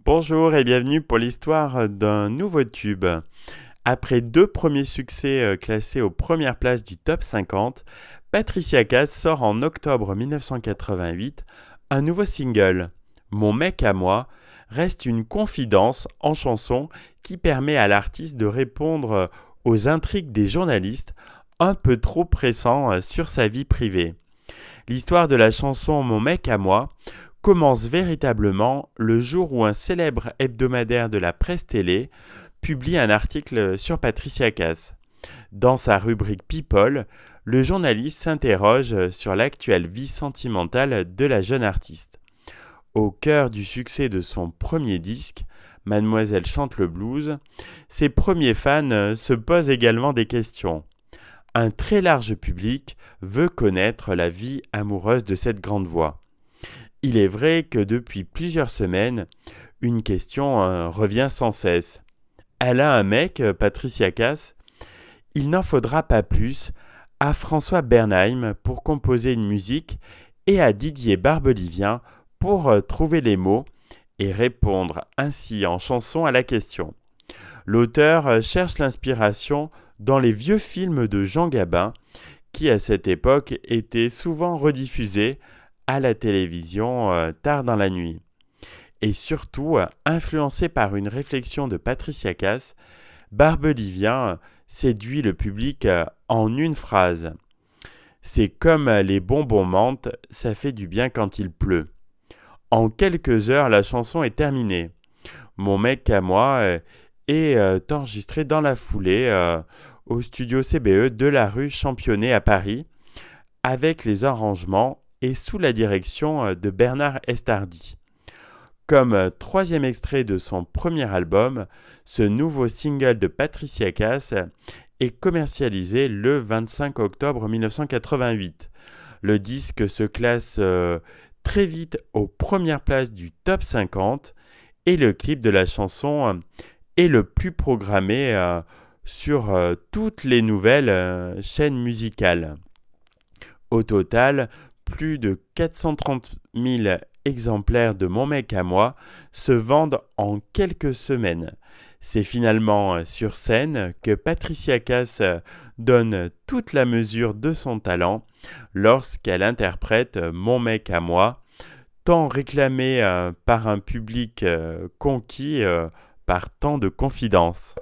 Bonjour et bienvenue pour l'histoire d'un nouveau tube. Après deux premiers succès classés aux premières places du top 50, Patricia Cass sort en octobre 1988 un nouveau single. Mon mec à moi reste une confidence en chanson qui permet à l'artiste de répondre aux intrigues des journalistes un peu trop pressants sur sa vie privée. L'histoire de la chanson Mon mec à moi commence véritablement le jour où un célèbre hebdomadaire de la presse télé publie un article sur Patricia Cass. Dans sa rubrique People, le journaliste s'interroge sur l'actuelle vie sentimentale de la jeune artiste. Au cœur du succès de son premier disque, Mademoiselle chante le blues, ses premiers fans se posent également des questions. Un très large public veut connaître la vie amoureuse de cette grande voix. Il est vrai que depuis plusieurs semaines, une question revient sans cesse. Elle a un mec, Patricia Cass. Il n'en faudra pas plus à François Bernheim pour composer une musique et à Didier Barbelivien pour trouver les mots et répondre ainsi en chanson à la question. L'auteur cherche l'inspiration dans les vieux films de Jean Gabin qui à cette époque étaient souvent rediffusés à la télévision tard dans la nuit. Et surtout, influencé par une réflexion de Patricia Cass, Barbelivien séduit le public en une phrase. C'est comme les bonbons menthe, ça fait du bien quand il pleut. En quelques heures, la chanson est terminée. Mon mec à moi est enregistré dans la foulée au studio CBE de la rue Championnet à Paris, avec les arrangements et sous la direction de Bernard Estardi. Comme troisième extrait de son premier album, ce nouveau single de Patricia Cass est commercialisé le 25 octobre 1988. Le disque se classe très vite aux premières places du top 50 et le clip de la chanson est le plus programmé sur toutes les nouvelles chaînes musicales. Au total, plus de 430 000 exemplaires de Mon mec à moi se vendent en quelques semaines. C'est finalement sur scène que Patricia Cass donne toute la mesure de son talent lorsqu'elle interprète Mon mec à moi, tant réclamé par un public conquis par tant de confidences.